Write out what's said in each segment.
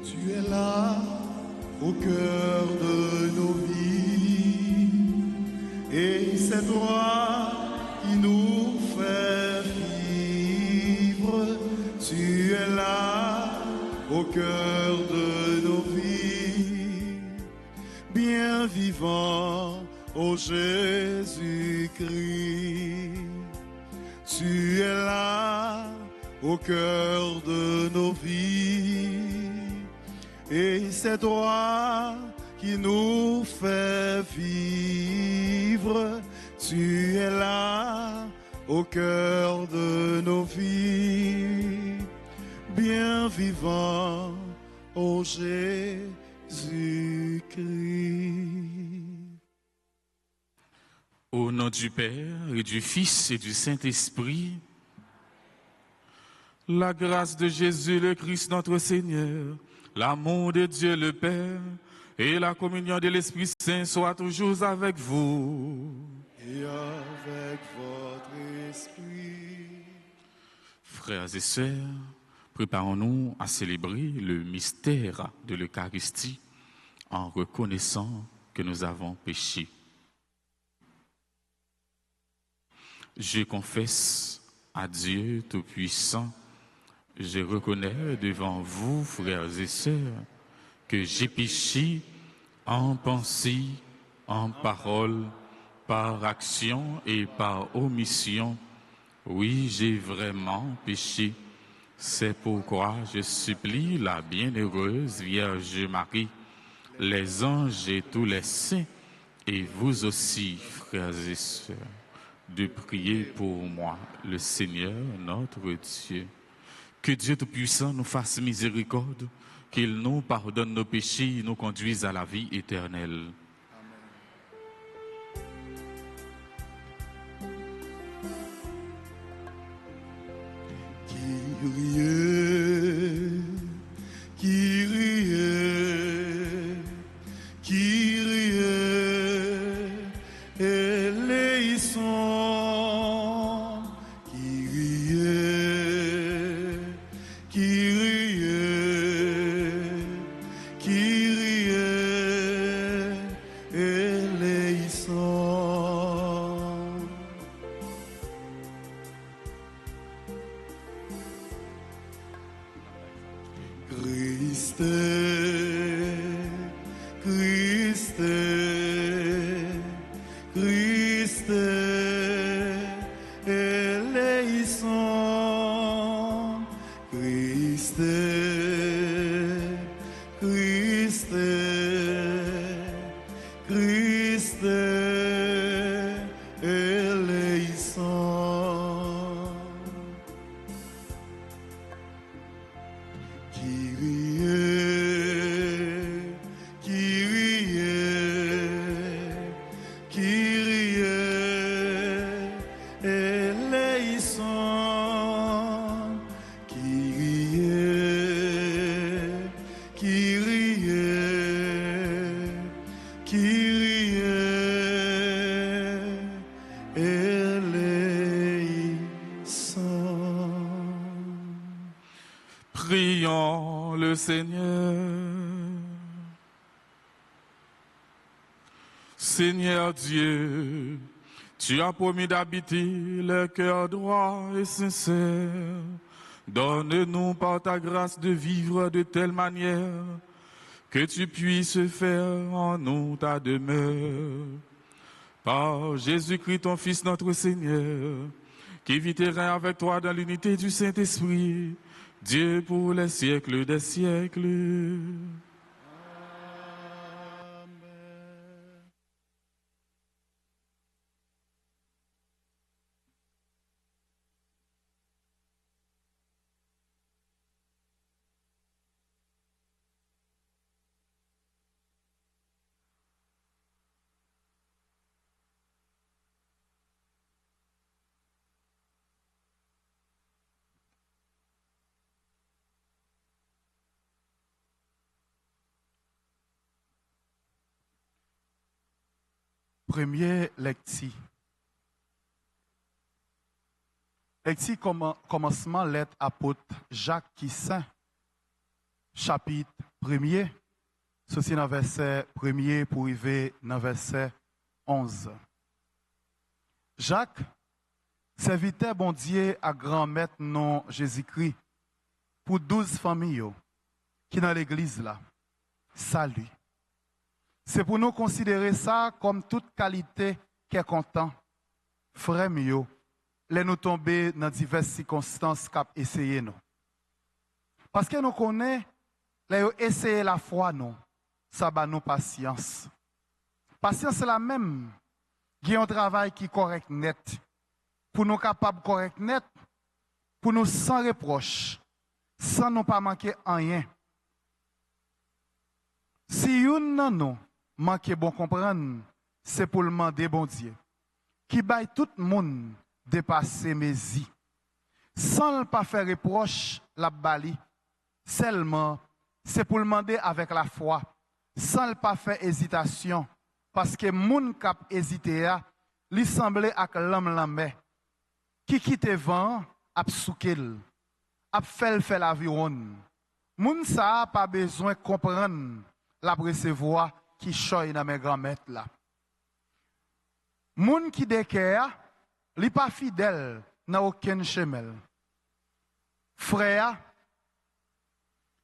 Tu es là au cœur de nos vies et c'est toi qui nous fais vivre. Tu es là au cœur de nos vies, bien vivant, ô Jésus-Christ. Tu es là au cœur de nos vies et c'est toi qui nous fais vivre. Tu es là au cœur de nos vies, bien vivant, ô Jésus-Christ. Au nom du Père et du Fils et du Saint-Esprit, la grâce de Jésus le Christ notre Seigneur, l'amour de Dieu le Père et la communion de l'Esprit Saint soient toujours avec vous. Et avec votre esprit. Frères et sœurs, préparons-nous à célébrer le mystère de l'Eucharistie en reconnaissant que nous avons péché. Je confesse à Dieu Tout-Puissant, je reconnais devant vous, frères et sœurs, que j'ai péché en pensée, en parole, par action et par omission. Oui, j'ai vraiment péché. C'est pourquoi je supplie la bienheureuse Vierge Marie, les anges et tous les saints, et vous aussi, frères et sœurs, de prier pour moi, le Seigneur notre Dieu. Que Dieu Tout-Puissant nous fasse miséricorde, qu'il nous pardonne nos péchés et nous conduise à la vie éternelle. Kyrie, Kyrie, Kyrie, eleison. Kyrie, Kyrie, Kyrie, eleison. Christe, Christe, Christe, eleison. Christe, Christe, Christe, eleison. Kyrie, Kyrie, Kyrie, eleison. Kyrie, Kyrie, Kyrie, eleison. Prions le Seigneur. Seigneur Dieu, tu as promis d'habiter le cœur droit et sincère. Donne-nous par ta grâce de vivre de telle manière que tu puisses faire en nous ta demeure. Par Jésus-Christ, ton Fils, notre Seigneur, qui vit et règne avec toi dans l'unité du Saint-Esprit, Dieu pour les siècles des siècles. Premier lecture. Lecture commencement lettre apôtre Jacques qui Saint, chapitre 1er, ceci dans verset 1er pour arriver dans verset 11. Jacques, serviteur bon Dieu à grand maître non Jésus-Christ, pour 12 familles qui dans l'église là, salut. C'est pour nous considérer ça comme toute qualité qui est content. Frère mieux, les nous tomber dans diverses circonstances qu'a essayé nous. Parce que nous connaissons, les essayer la foi nous, ça va nous patience. Patience c'est la même. Il y a un travail qui est correct net. Pour nous capables correct net, pour nous sans reproche, sans nous pas manquer rien. Si une nan nous manque bon comprendre, c'est pour le demander bon Dieu, qui baille tout le monde dépasser mes vies, sans ne pas faire reproche la bali, seulement c'est pour le demander avec la foi, sans ne pas faire hésitation, parce que moun kap hésité li semblait ak l'homme lambe, qui quitte vent ap soukel, ap fait la viron. Moun sa pas besoin comprendre la recevoir qui choy dans mes grand-mères là. Moun qui décaire, li pas fidèle dans aucun chemin. Frère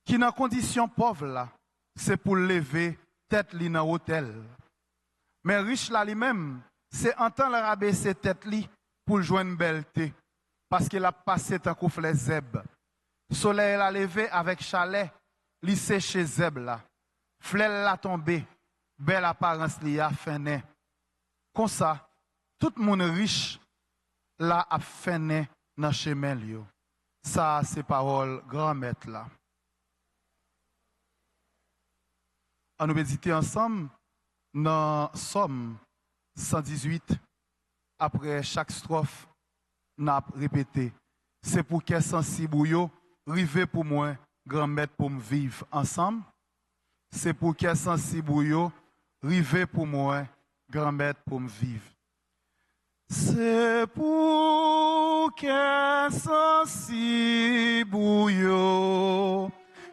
qui dans condition pauvre là, c'est pour lever tête li dans hôtel. Mais riche là lui-même, c'est en temps le rabaisser tête li pour joindre belleté parce qu'il a passé tant coup les zeb. Soleil l'a levé avec chalet, li séché zeb là. Flèle la tombé, belle apparence li a fene. Comme ça, tout le monde riche là a fene dans chemin li. Ça c'est parole grand maître là. On nous méditer ensemble dans Somme 118. Après chaque strophe, n'a répété. C'est pour qu'elle sensible ou yo, rive pour moi, grand maître pour me vivre ensemble. C'est pour qu'elle sensible ou yo, rive pour moi, grand maître pour me vivre. C'est pour qu'elle sensible ou yo,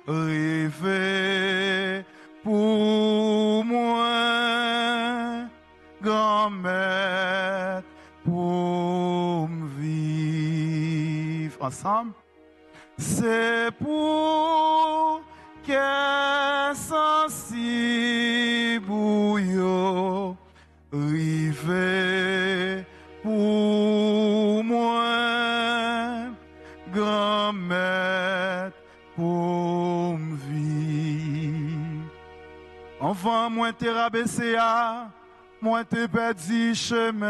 rive pour moi, grand maître pour me vivre ensemble. C'est pour qu'elle sensible ou yo, rive pour moi, grand maître pour me vivre. Enfant, moi t'es rabaissé à, moi t'es perdu chemin.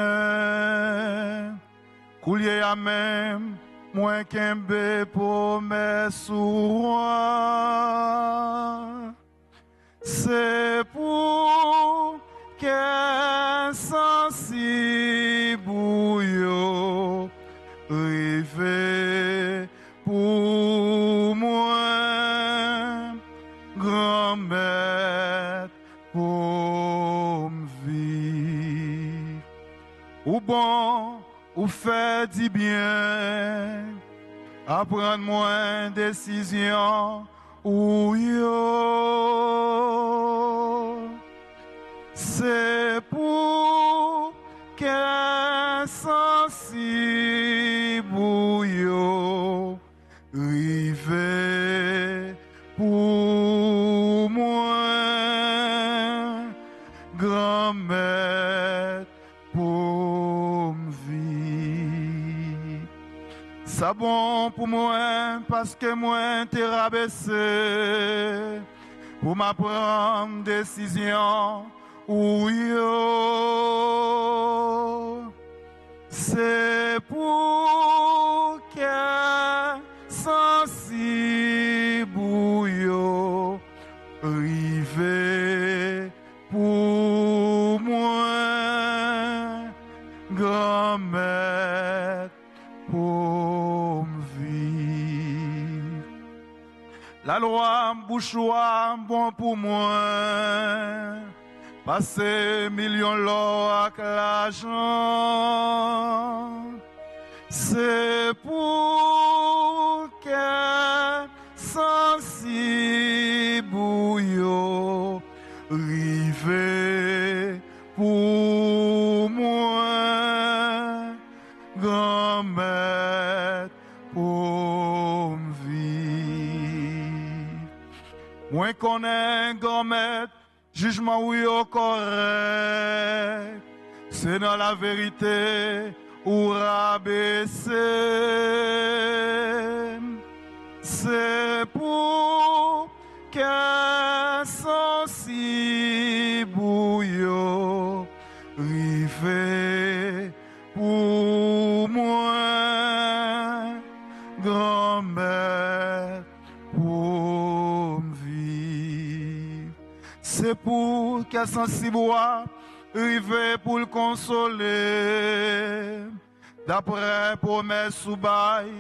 Coulier à même, moi qu'un pour mes soins. C'est pour qu'un sensible ou yo, rive pour moi, grand maître pour me vivre. Ou bon, ou fait du bien, apprendre moins décision, ou yo. C'est pour qu'un sensible ou yo, rive pour moi, grand maître pour me vivre. Ça bon pour moi parce que moi t'es rabaissé pour m'apprendre décision ou yo. C'est pour que sensible ou yo, rive pour moi, grand maître pour me vivre. La loi bouchoir bon pour moi, passer millions l'or avec l'argent. C'est pour que sensible Moi connais grand maître, jugement oui au correct. C'est dans la vérité ou rabaisser. C'est pour qu'un sensible bouillon rive pour moi, grand-mère, pour me vivre. C'est pour qu'un sensible rive pour le consoler. D'après promesse ou bail,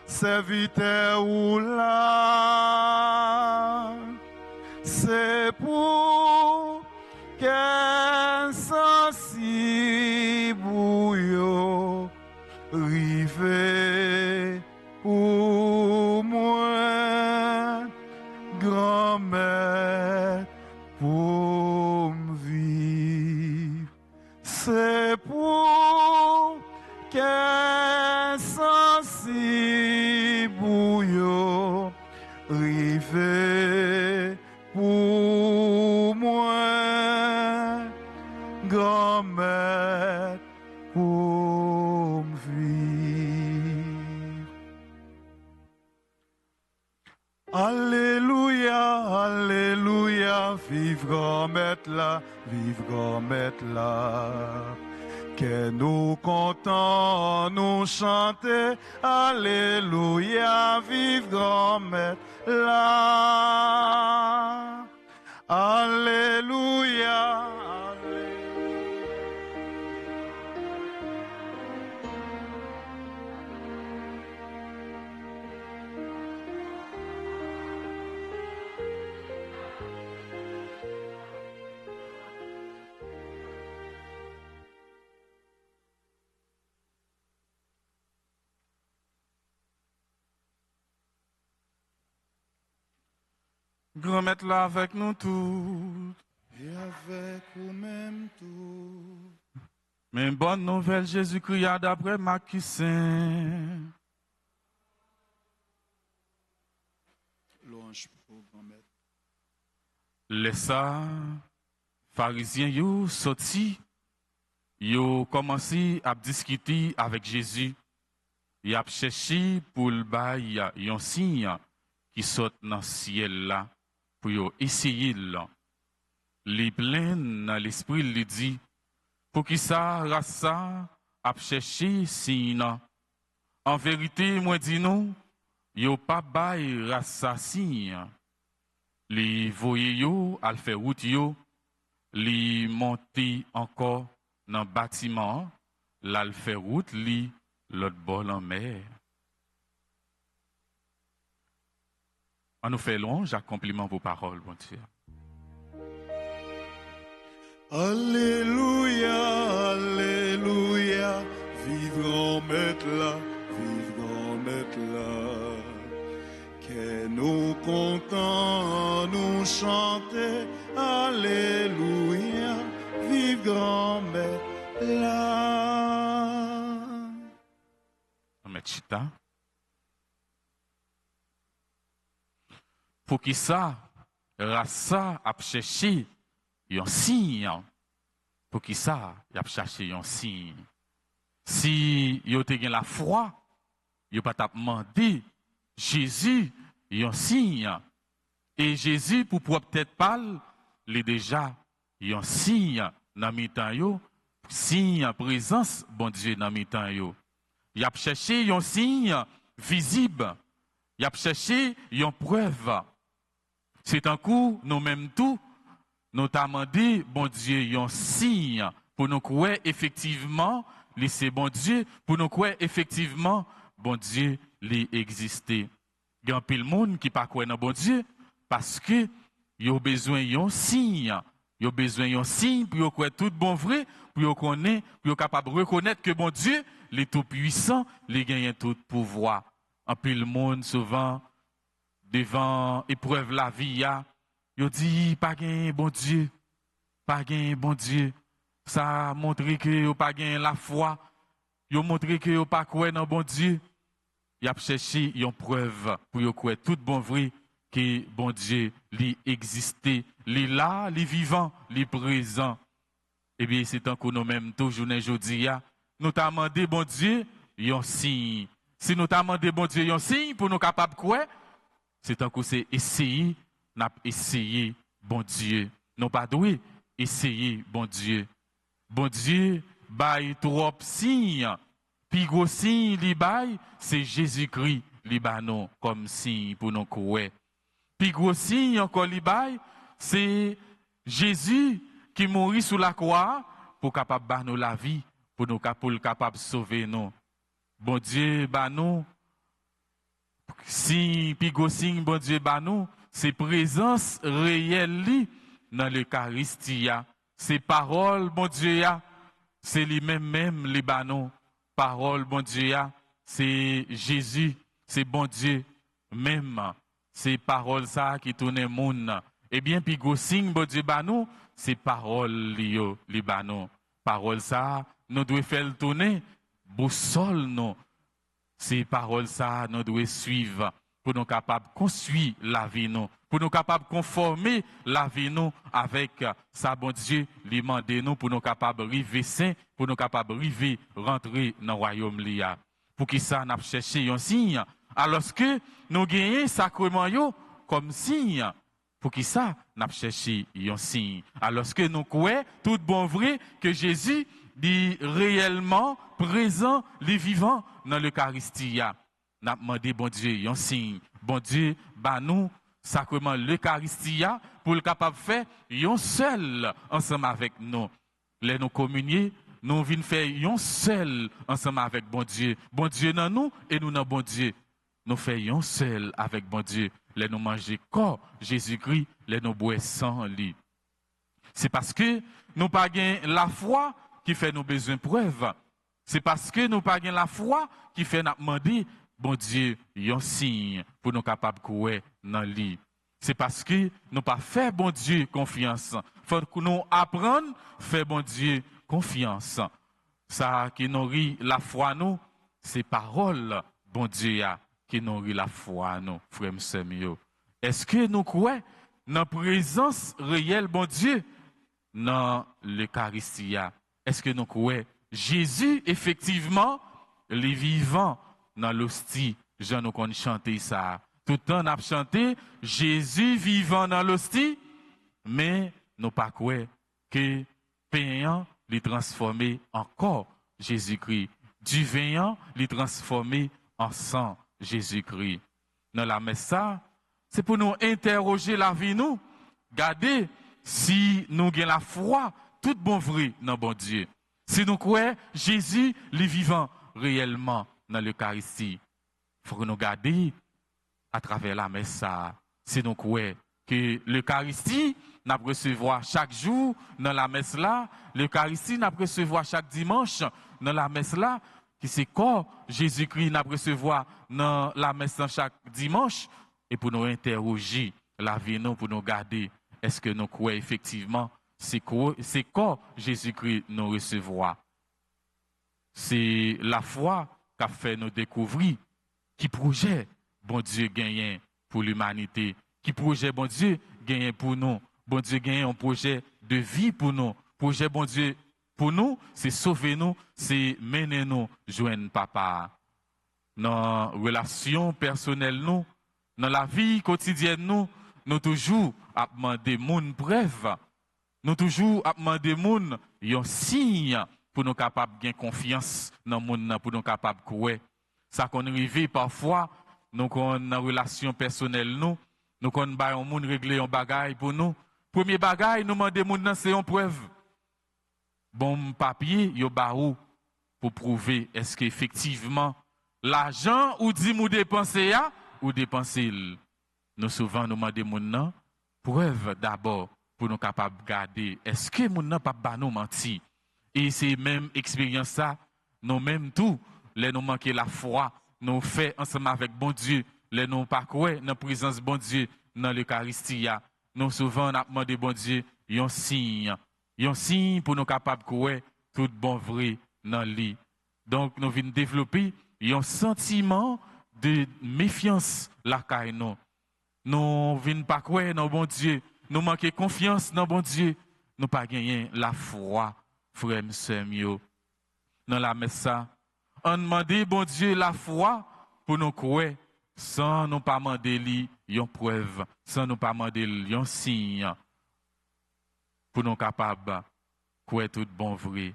serviteur ou là. C'est pour qu'un sensible bouillon rive pour moi, grand-mère, pour me vivre. C'est pour qu'un sensible bouillon rive pour moi, grand-mère, pour me vivre. Alléluia, alléluia, vive grand-mère là, vive grand-mère là. Que nous contents, nous chanter, alléluia, vive grand-mère là. Alléluia, alléluia. Grand-mère là avec nous tous. Et avec vous-même tout. Mais bonne nouvelle, Jésus-Christ a d'après Matthieu Saint. Louange pour grand-mère. Les pharisiens yo sorti, yo commencé à discuter avec Jésus. Ils a cherché pour le bail un signe qui saute dans le ciel là pour yo essayer là. Les pleins dans l'esprit lui dit pour qui ça race ça a cherché signe. En vérité moi dis nous yo pas bail race ça signe. Les voyer yo al faire route yo, les monter encore dans bâtiment, là al faire route li l'autre bord en mer. On nous fait louange, accomplissement vos paroles, bon Dieu. Alléluia, alléluia, vive grand-mère là, vive grand-mère là. Que nous contents, nous chanter, alléluia, vive grand-mère là. On met chita. Pour qui ça, rasa a cherché un signe. Pour qui ça, il a cherché un signe. Si il a la foi, il pas t'a demandé Jésus un signe. Et Jésus, pour peut-être parler, il est déjà un signe dans mi-temps yo, signe présence bon Dieu dans mi-temps yo. Il a cherché un signe visible. Il a cherché une preuve. C'est un coup, nous-mêmes tout, nous t'avons demandé, bon Dieu, un signe pour nous croire effectivement, c'est bon Dieu, pour nous croire effectivement, bon Dieu, il existe. Il y a un peu de monde qui ne croit pas dans bon Dieu parce que il a besoin d'un signe. Il a besoin d'un signe pour croire tout bon vrai, pour connaître, pour capable de reconnaître que bon Dieu, il est tout puissant, il gagne tout pouvoir. Un peu le monde souvent devant épreuve la vie il dit pas gain bon Dieu, pas gain bon Dieu. Ça montre que yo pas gain la foi, yo montre que yo pas croire dans bon Dieu. Il a cherché une preuve pour yo croire tout bon vrai que bon Dieu li existé, li là, li vivant, li présent. Eh bien, c'est tant que nous-mêmes, toujours aujourd'hui, nous t'avons demandé, bon Dieu, un signe. Si nous t'avons demandé, bon Dieu, un signe pour nous capables de quoi, c'est tant que c'est essayer, n'a essayé, bon Dieu. Non pas doué, essayer, bon Dieu. Bon Dieu, bail trop signe. Puis gros signe, li bail, c'est Jésus-Christ, li ba nous comme signe pour nous croire. Puis gros signe encore li bail, c'est Jésus qui mourit sous la croix pour capable ba nous la vie, pour nous capable sauver nous. Bon Dieu ba nous si puis gros signe bon Dieu ba nous, c'est présence réelle li dans l'Eucharistie, c'est parole bon Dieu ya, c'est lui-même les ba nous. Parole, bon Dieu, c'est Jésus, c'est bon Dieu même. C'est parole ça qui tourne le monde. Eh bien, puis go signe, bon Dieu, bah nous, c'est parole li ba nous. Parole ça, nous devons faire le tourner. Boussole nous. C'est parole ça, nous devons suivre pour nous capables de construire la vie nous. Pour nous capables de conformer la vie nous avec ça, bon Dieu, lui demander nous pour nous capables de arriver saint, pour nous capables de arriver rentrer dans le royaume liya. Pour qui ça, nous avons cherché un signe. Alors que nous gagnons sacrement yo comme signe. Pour qui ça, nous avons cherché un signe. Alors que nous croyons, tout bon vrai, que Jésus est réellement présent, les vivants dans l'Eucharistie. Nous avons demandé, bon Dieu, un signe. Bon Dieu, bah nous, sacrement l'Eucharistie pour le capable de faire un seul ensemble avec nous. Les nous communier, nous venons faire un seul ensemble avec bon Dieu. Bon Dieu dans nous et nous dans bon Dieu. Nous faisons un seul avec bon Dieu. Les nous manger corps Jésus-Christ, les nous boire sang lui. C'est parce que nous pas la foi qui fait nos besoins preuves. C'est parce que nous pas la foi qui fait nous demander bon Dieu, un signe pour nous capables de courir dans le lit. C'est parce que nous pas fait bon Dieu confiance. Il faut que nous apprenions à faire bon Dieu confiance. Ça qui nourrit la foi nous, c'est parole bon Dieu qui nourrit la foi nous, frères et sœurs. Est-ce que nous croyons dans la présence réelle bon Dieu dans l'Eucharistie? Est-ce que nous croyons Jésus effectivement les vivants dans l'hostie, Jean nous qu'on chanter ça. Tout le temps, on a chanté Jésus vivant dans l'hostie, mais nous pas croire que payant les transformer en corps Jésus-Christ. Du vin, les transformer en sang Jésus-Christ. Dans la messe, ça, c'est pour nous interroger la vie, nous. Garder si nous avons la foi, tout bon vrai dans bon Dieu. Si nous croyons Jésus, les vivant réellement dans l'Eucharistie. Il faut que nous gardions à travers la messe. Si nous croyons que l'Eucharistie, nous recevons chaque jour dans la messe là, l'Eucharistie, nous recevons chaque dimanche dans la messe là, qui c'est corps Jésus-Christ, nous recevons dans la messe chaque dimanche, et pour nous interroger la vie, nous, pour nous garder, est-ce que nous croyons effectivement, c'est corps Jésus-Christ nous recevons. C'est la foi qui a fait nous découvrir qui projet bon Dieu gagne pour l'humanité, qui projet bon Dieu gagne pour nous. Bon Dieu gagne un projet de vie pour nous. Projet bon Dieu pour nous, c'est sauver nous, c'est mener nous joindre papa. Dans la relation personnelle nous, dans la vie quotidienne nous toujours à demander moun preuve. Nous toujours à demander moun un signe pour nous capables de confiance dans le monde, pour nous capables de courir. Ça qu'on arrive parfois, nous qu'on dans relation personnelle nous qu'on ba un monde régler un bagage pour nous. Premier bagage nous demander moun c'est une preuve. Bon papier yo ba ou pour prouver est-ce qu'effectivement l'argent ou dit mou dépenser ou dépenser. Nous souvent nous demander moun preuve d'abord pour nous capables de garder est-ce que moun nan pas ba nous menti. Et c'est même expérience ça, nous même tout, les nous manquer la foi, nous fait ensemble avec bon Dieu, les nous pas croire dans la présence de bon Dieu dans l'Eucharistie. Nous souvent on a demandé bon Dieu un signe pour nous capables de croire tout bon vrai dans lui. Donc nous venons développer un sentiment de méfiance la caille nous. nous venons pas croire dans bon Dieu, nous manquons confiance dans bon Dieu, nous pas gagner la foi, frère et sœur mio. Dans la messe ça, on demande bon Dieu la foi pour nous croire sans nous pas demander lui une preuve, sans nous pas demander lui un signe pour nous capables croire tout bon vrai.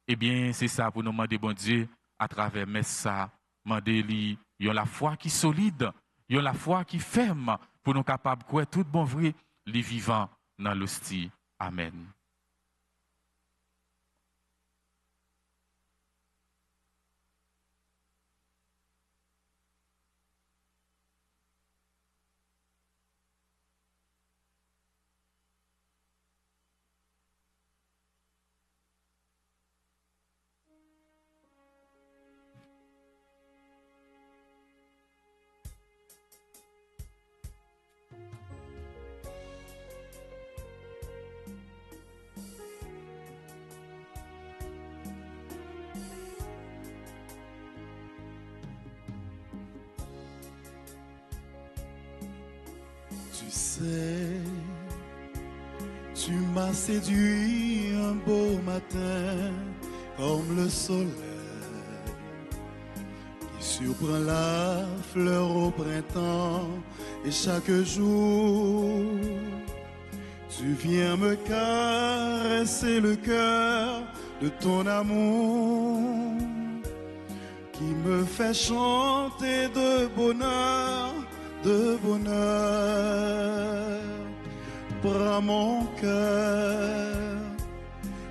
Eh bien, c'est ça pour nous demander bon Dieu à travers messe ça, demander lui la foi qui est solide, la foi qui est ferme pour nous capables croire tout bon vrai, les vivants dans l'hostie. Amen. Tu sais, tu m'as séduit un beau matin comme le soleil qui surprend la fleur au printemps et chaque jour tu viens me caresser le cœur de ton amour qui me fait chanter de bonheur. De bonheur, prends mon cœur,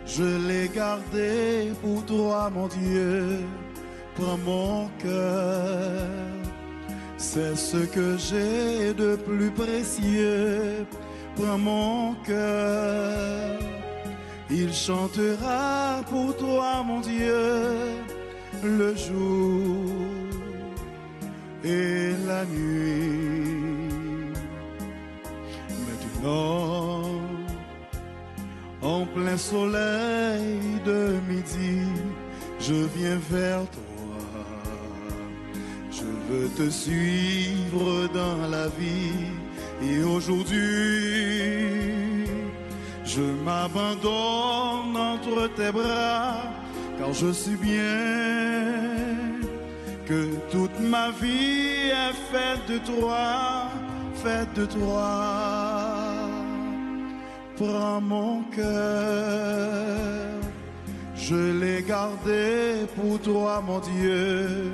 je l'ai gardé pour toi, mon Dieu. Prends mon cœur, c'est ce que j'ai de plus précieux. Prends mon cœur, il chantera pour toi, mon Dieu, le jour et la nuit. Maintenant, en plein soleil de midi, je viens vers toi. Je veux te suivre dans la vie. Et aujourd'hui, je m'abandonne entre tes bras, car je sais bien que toute ma vie est faite de toi, faite de toi. Prends mon cœur, je l'ai gardé pour toi, mon Dieu.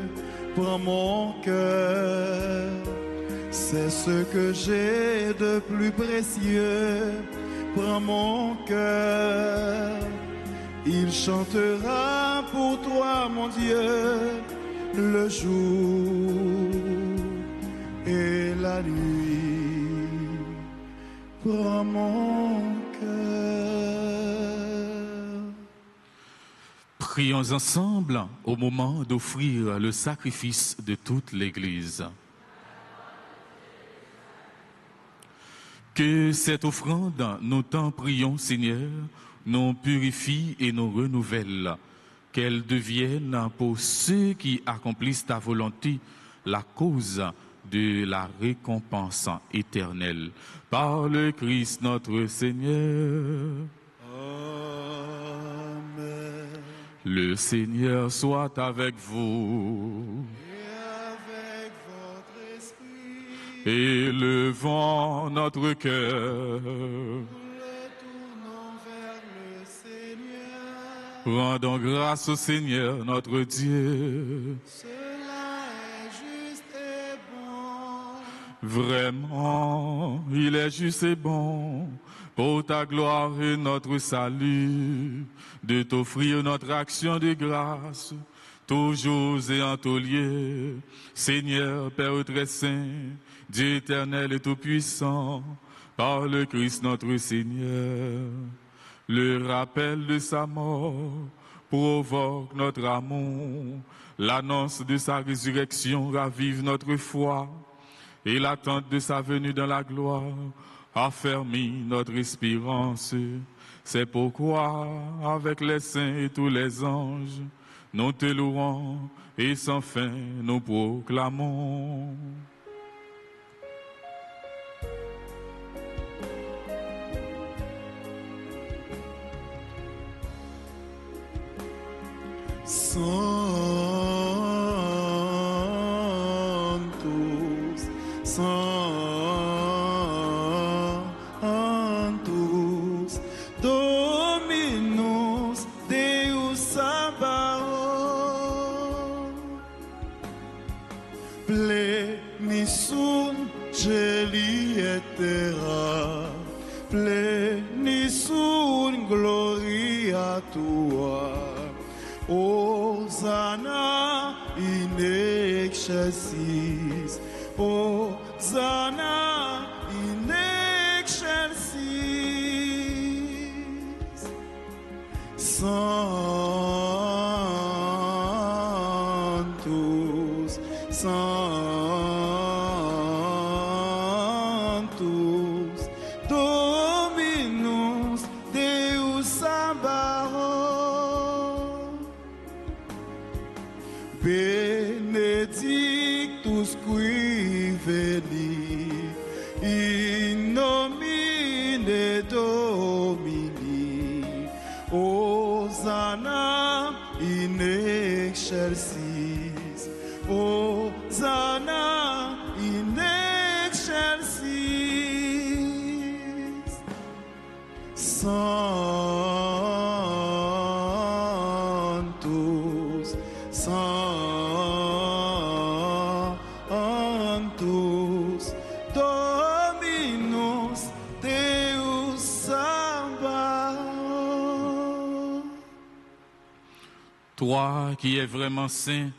Prends mon cœur, c'est ce que j'ai de plus précieux. Prends mon cœur, il chantera pour toi, mon Dieu, le jour et la nuit. Prends mon cœur. Prions ensemble au moment d'offrir le sacrifice de toute l'Église. Que cette offrande, nous t'en prions, Seigneur, nous purifie et nous renouvelle. Qu'elle devienne pour ceux qui accomplissent ta volonté la cause de la récompense éternelle. Par le Christ notre Seigneur. Amen. Le Seigneur soit avec vous. Et avec votre esprit, Élevons notre cœur. retournons vers le Seigneur. Rendons grâce au Seigneur notre Dieu. Cela est juste et bon. Vraiment, il est juste et bon pour ta gloire et notre salut, de t'offrir notre action de grâce, toujours et en tout lieu. Seigneur, Père très saint, Dieu éternel et tout-puissant, par le Christ notre Seigneur, le rappel de sa mort provoque notre amour, l'annonce de sa résurrection ravive notre foi, et l'attente de sa venue dans la gloire affermit notre espérance. C'est pourquoi, avec les saints et tous les anges, nous te louons et sans fin nous proclamons. Sanctus, Sanctus, Dominus Deus Sabaoth, plenisunt celi et terra, plenisunt gloria tua, Hosanna in excelsis, Hosanna in excelsis. Sanctus, Sanctus, Dominus Deus Sabaoth, Benedictus qui venit in nomine Domini, Hosanna in excelsis, Hosanna in excelsis. Sanctus, Sanctus, Dominus Deus Sabaoth. Toi qui es vraiment saint,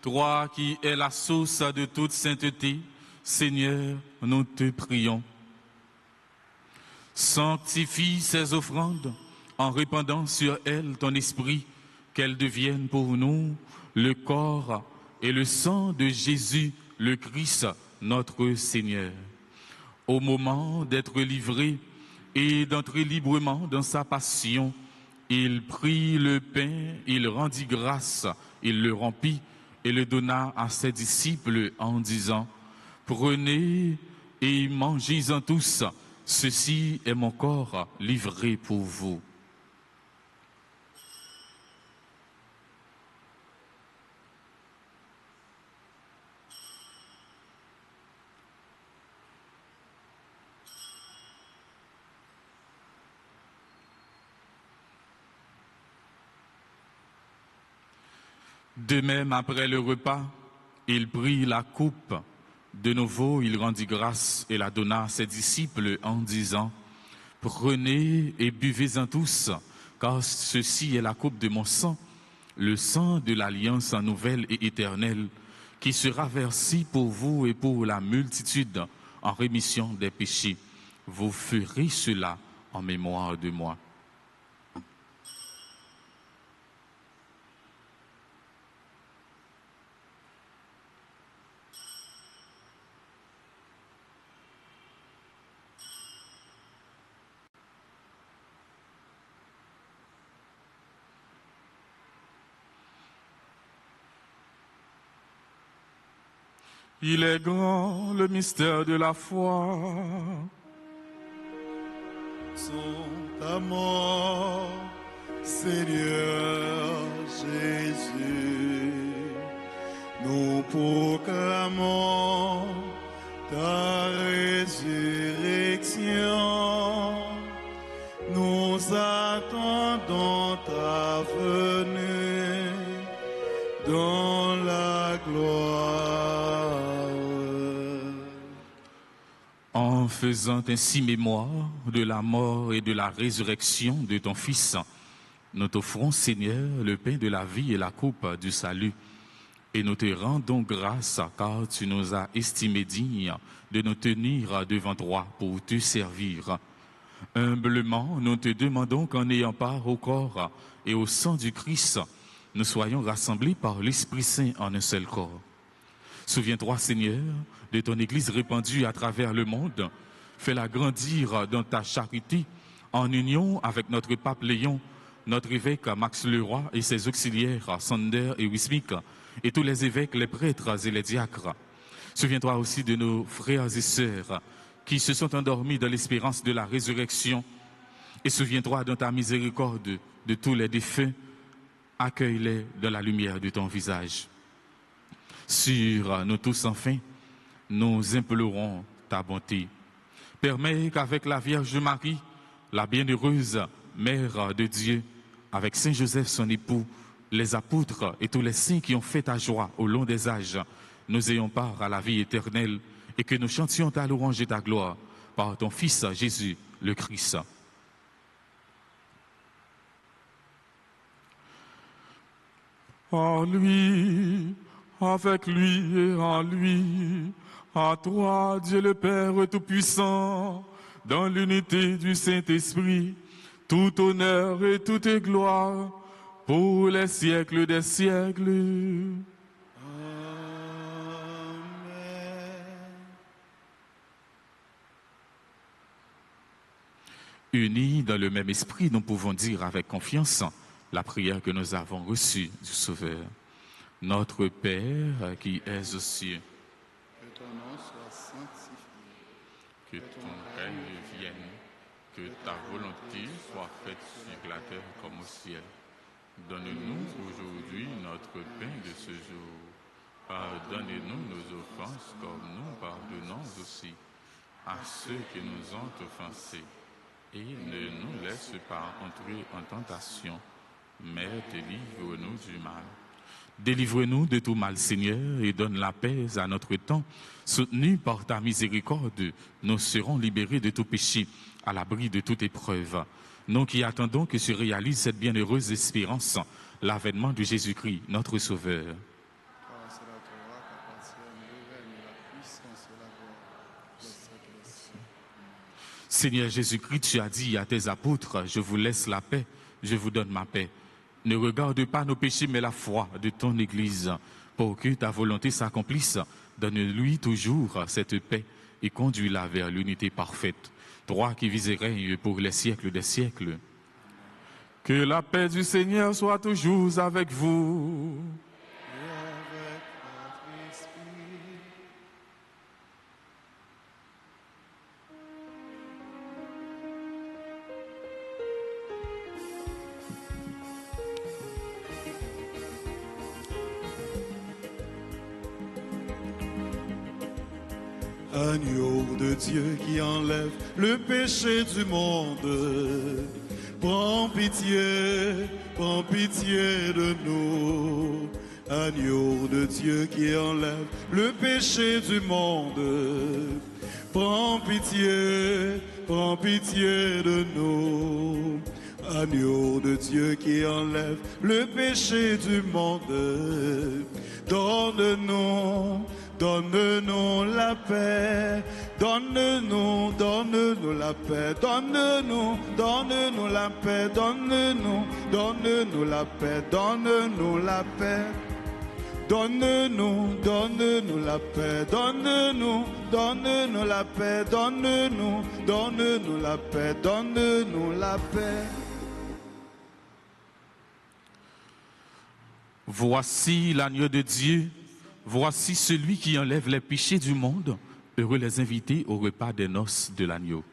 toi qui es la source de toute sainteté, Seigneur, nous te prions. Sanctifie ces offrandes en répandant sur elles ton esprit, qu'elles deviennent pour nous le corps et le sang de Jésus, le Christ, notre Seigneur. Au moment d'être livré et d'entrer librement dans sa passion, il prit le pain, il rendit grâce, il le rompit et le donna à ses disciples en disant : Prenez et mangez-en tous, ceci est mon corps livré pour vous. De même, après le repas, il prit la coupe. De nouveau, il rendit grâce et la donna à ses disciples en disant : Prenez et buvez-en tous, car ceci est la coupe de mon sang, le sang de l'alliance nouvelle et éternelle, qui sera versé pour vous et pour la multitude en rémission des péchés. Vous ferez cela en mémoire de moi. Il est grand le mystère de la foi. Sont ta mort, Seigneur Jésus. Nous proclamons ta résurrection. Nous attendons ta venue dans la gloire. En faisant ainsi mémoire de la mort et de la résurrection de ton Fils, nous t'offrons, Seigneur, le pain de la vie et la coupe du salut. Et nous te rendons grâce car tu nous as estimés dignes de nous tenir devant toi pour te servir. Humblement, nous te demandons qu'en ayant part au corps et au sang du Christ, nous soyons rassemblés par l'Esprit Saint en un seul corps. Souviens-toi, Seigneur, de ton Église répandue à travers le monde. Fais-la grandir dans ta charité, en union avec notre pape Léon, notre évêque Max Leroy et ses auxiliaires Sander et Wismik, et tous les évêques, les prêtres et les diacres. Souviens-toi aussi de nos frères et sœurs qui se sont endormis dans l'espérance de la résurrection. Et souviens-toi dans ta miséricorde de tous les défunts accueille-les dans la lumière de ton visage. Sur nous tous enfin, nous implorons ta bonté. Permets qu'avec la Vierge Marie, la bienheureuse Mère de Dieu, avec Saint Joseph son époux, les apôtres et tous les saints qui ont fait ta joie au long des âges, nous ayons part à la vie éternelle et que nous chantions ta louange et ta gloire par ton Fils Jésus le Christ. En lui, avec lui et en lui, à toi, Dieu le Père Tout-Puissant, dans l'unité du Saint-Esprit, tout honneur et toute gloire pour les siècles des siècles. Amen. Unis dans le même esprit, nous pouvons dire avec confiance la prière que nous avons reçue du Sauveur. Notre Père qui es aux cieux, Que ton nom soit sanctifié. que ton règne vienne, que ta volonté soit faite sur la terre comme au ciel. Donne-nous aujourd'hui notre pain de ce jour. Pardonnez-nous nos offenses comme nous pardonnons aussi à ceux qui nous ont offensés. Et ne nous laisse pas entrer en tentation, mais délivre-nous du mal. Délivre-nous de tout mal, Seigneur, et donne la paix à notre temps. Soutenus par ta miséricorde, nous serons libérés de tout péché, à l'abri de toute épreuve. Nous qui attendons que se réalise cette bienheureuse espérance, l'avènement de Jésus-Christ, notre Sauveur. Car c'est la Torah qu'appartiennent le règne, la puissance et la gloire des siècles des siècles. Seigneur Jésus-Christ, tu as dit à tes apôtres, je vous laisse la paix, je vous donne ma paix. Ne regarde pas nos péchés, mais la foi de ton Église. Pour que ta volonté s'accomplisse, donne-lui toujours cette paix et conduis-la vers l'unité parfaite. Toi qui vis et règnes pour les siècles des siècles. Que la paix du Seigneur soit toujours avec vous. Et avec votre esprit. Agneau de Dieu qui enlève le péché du monde, prends pitié de nous. Agneau de Dieu qui enlève le péché du monde, prends pitié de nous. Agneau de Dieu qui enlève le péché du monde, donne-nous la paix, donne-nous la paix, donne-nous la paix, donne-nous la paix, donne-nous la paix, donne-nous la paix, donne-nous la paix, donne-nous la paix, donne-nous la paix. Voici l'agneau de Dieu, voici celui qui enlève les péchés du monde. Heureux les invités au repas des noces de l'agneau.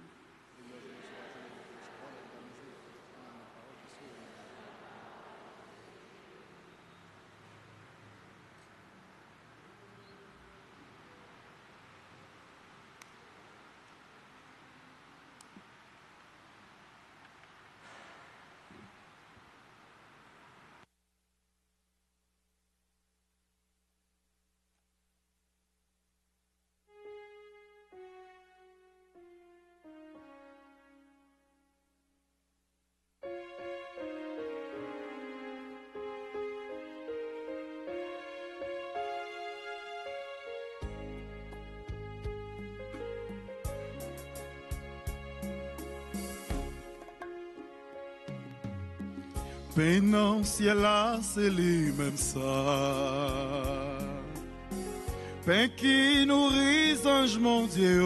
Paix dans le ciel là, c'est lui-même ça. Paix qui nourrit ange mon Dieu.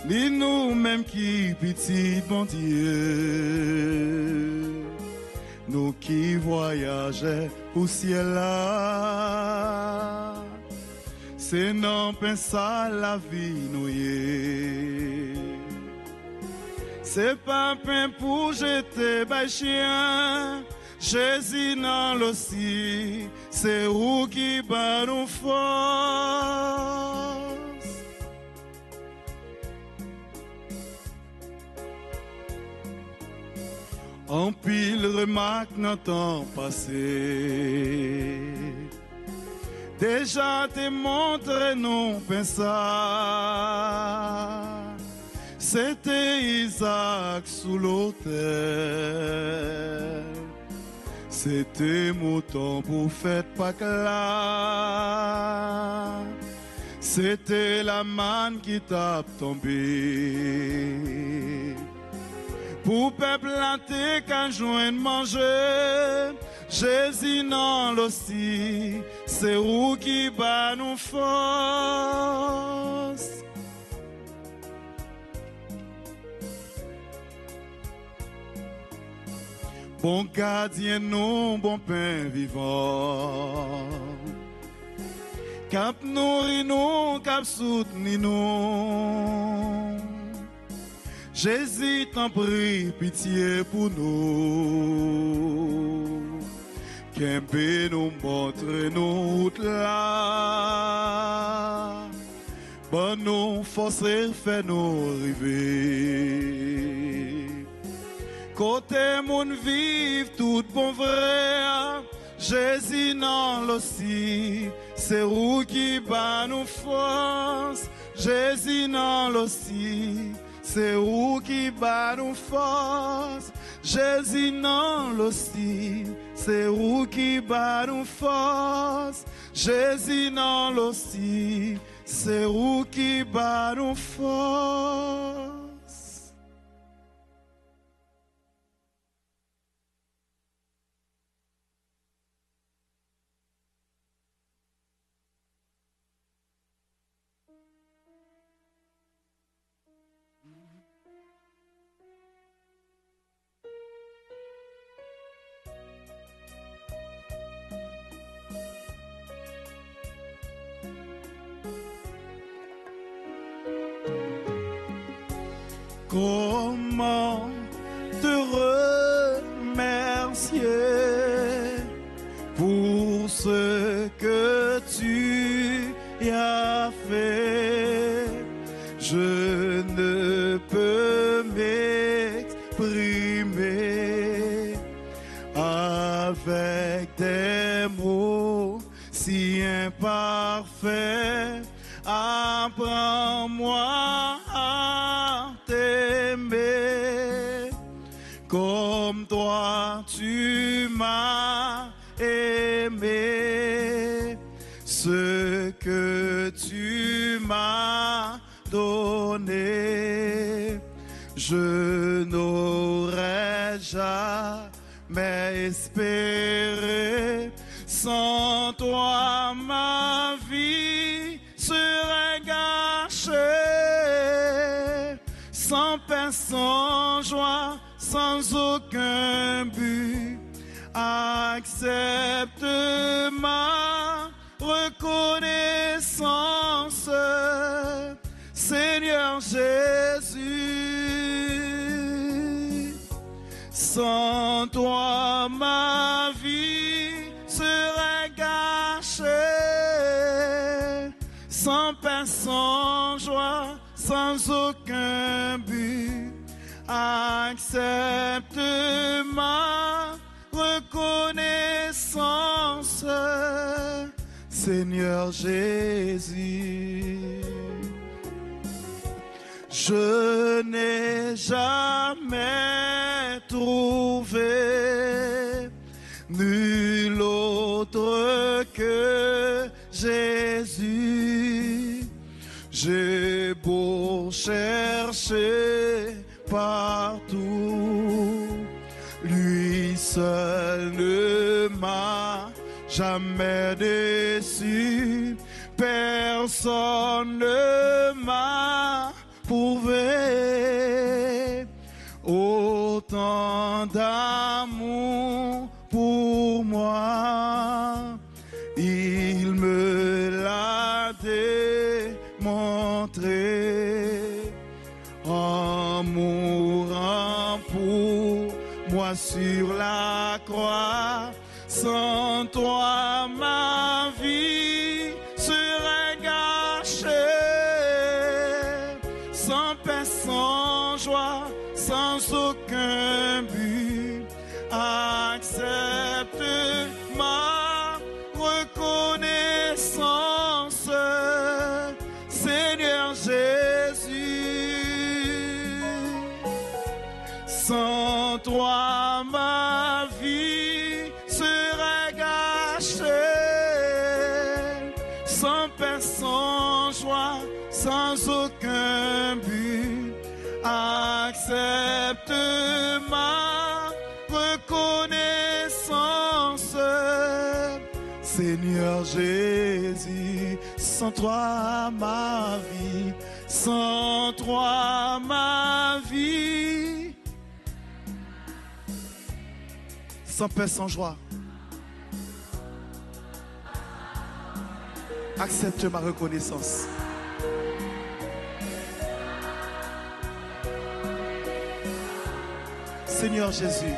Ni nous-mêmes qui petit bon Dieu. Nous qui voyageons au ciel là. C'est non penser la vie nous y est. c'est pas pain pour jeter bas chien. Jésus dans l'ossi, c'est où qui bat nous force. En pile remarque dans le temps passé, déjà te montré non pensar. C'était Isaac sous l'autel, c'était mouton pour fête Pâques là. C'était la manne qui t'a tombé. Pour peuple planté qu'un joint manger, Jésus dans l'hostie, c'est où qui bat nous force. Bon gardien, non, bon pain vivant. Cap nourri nous, cap soutenu nous. Jésus t'en prie, pitié pour nous. Qu'un nous montre nous route là. Bon nous force fait nous rêver. Côté moun vive tout bon vrai. Jésus dans l'ossi, c'est où qui bat nous force. Jésus dans l'ossi, c'est où qui bat nous force. Jésus dans l'hostie, c'est où qui bat nous force. Jésus dans l'hostie, c'est où qui bat nous force. Comment te remercier pour ce que tu as fait? Je ne peux m'exprimer avec des mots si imparfaits. Apprends-moi à t'aimer comme toi tu m'as aimé. Ce que tu m'as donné, je n'aurais jamais espéré. Sans toi, ma vie serait gâchée. Sans paix, sans joie, sans aucun but. Accepte ma reconnaissance, Seigneur Jésus. Sans toi, ma vie serait gâchée. Sans paix, sans joie, sans aucun but. Accepte ma reconnaissance, Seigneur Jésus. Je n'ai jamais trouvé nul autre que Jésus. J'ai beau chercher partout, lui seul ne m'a jamais déçu. Personne ne m'a prouvé autant d'amour pour moi. Il me l'a démontré en mourant toi sur la croix. Sans toi, ma vie serait gâchée. Sans paix, sans joie, sans aucun but. Accepte ma reconnaissance, Seigneur Jésus. Sans toi, ma vie serait gâchée. Sans paix, sans joie, sans aucun but. Accepte ma reconnaissance, Seigneur Jésus. Sans toi, ma vie, sans toi, ma vie. Sans paix, sans joie. Accepte ma reconnaissance. Seigneur Jésus,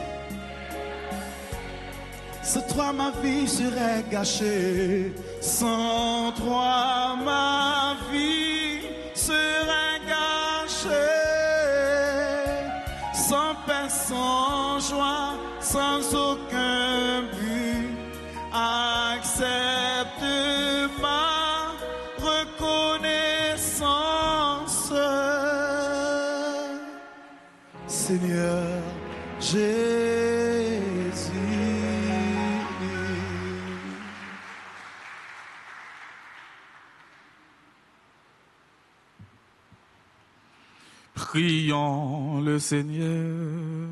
sans toi ma vie serait gâchée. Sans toi ma vie serait gâchée. Sans paix, sans joie, sans aucun but. Accepte ma reconnaissance, Seigneur Jésus. Prions le Seigneur.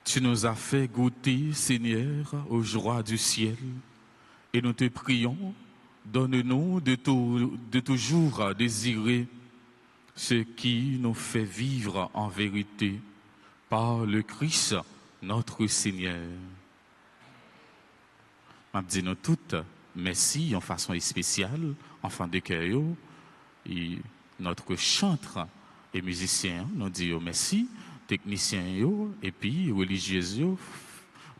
Tu nous as fait goûter, Seigneur, aux joies du ciel, et nous te prions, donne-nous de toujours désirer ce qui nous fait vivre en vérité par le Christ, notre Seigneur. Je dis nous toutes merci en façon spéciale, enfant de cœur, et notre chanteur et musicien nous disons merci, technicien et puis religieux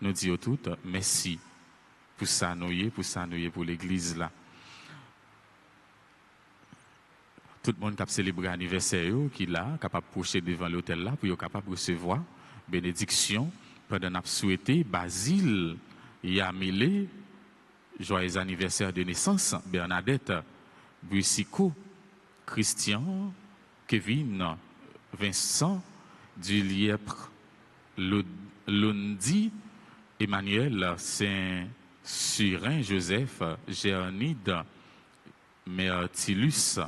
nous disons toutes merci pour ça nous pour l'église là. Tout le monde qui a célébré l'anniversaire, qui est là, capable de coucher devant l'hôtel là, pour être capable de recevoir bénédiction. Pendant qu'on a souhaité Basile, Yamile, joyeux anniversaire de naissance, Bernadette, Bussico, Christian, Kevin, Vincent, Duliepre, Lundi, Emmanuel, Saint-Surin, Joseph, Géronide, Mertilus,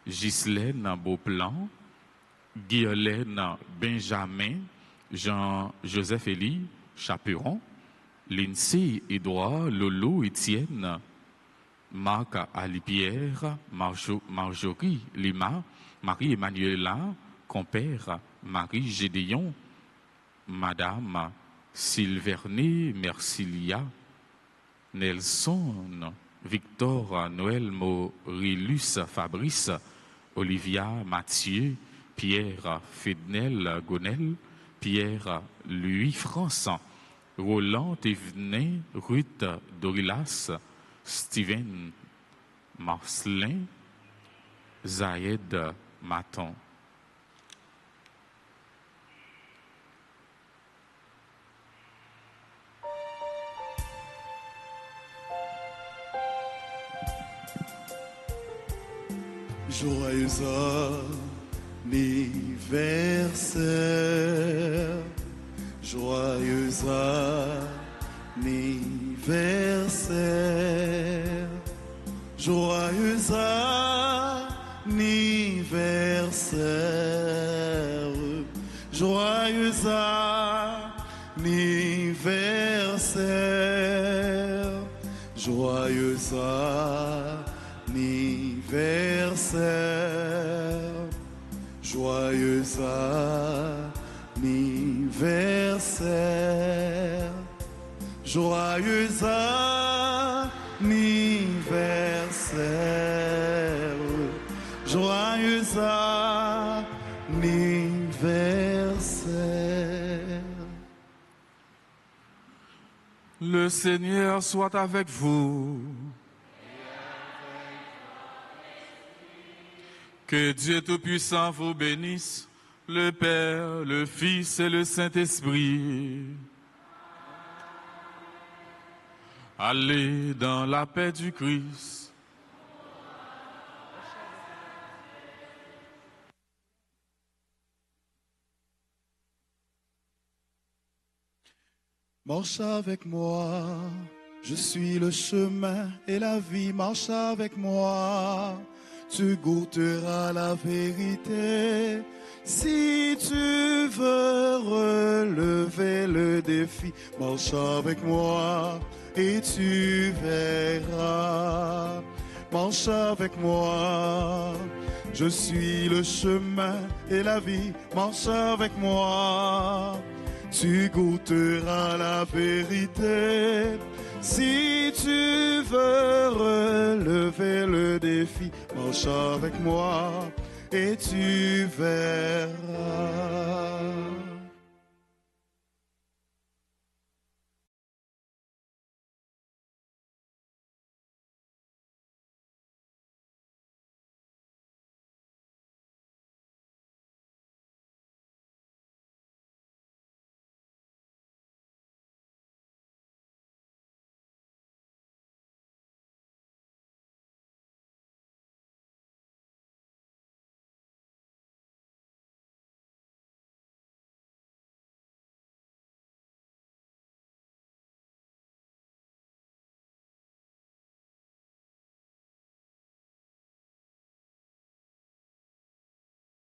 Ghislaine Beauplan, Guiolaine Benjamin, Jean-Joseph Élie Chaperon, Lindsay Édouard, Lolo Étienne, Marc Alipierre, Marjorie Lima, Marie-Emmanuela, compère, Marie Gédéon, Madame Sylverné Mercilia, Nelson, Victor Noël Morilus Fabrice, Olivia Mathieu, Pierre Fednel Gonel, Pierre Louis France, Roland Thévenin, Ruth Dorilas, Steven Marcelin, Zaïd Maton. Joyeux anniversaire, joyeux anniversaire, joyeux anniversaire, joyeux anniversaire, joyeux anniversaire, joyeux anniversaire, joyeux anniversaire, joyeux anniversaire. Le Seigneur soit avec vous. Que Dieu Tout-Puissant vous bénisse, le Père, le Fils et le Saint-Esprit. Allez dans la paix du Christ. Marche avec moi, je suis le chemin et la vie, marche avec moi, tu goûteras la vérité. Si tu veux relever le défi, marche avec moi et tu verras. Marche avec moi, je suis le chemin et la vie, marche avec moi. Tu goûteras la vérité. Si tu veux relever le défi, marche avec moi et tu verras.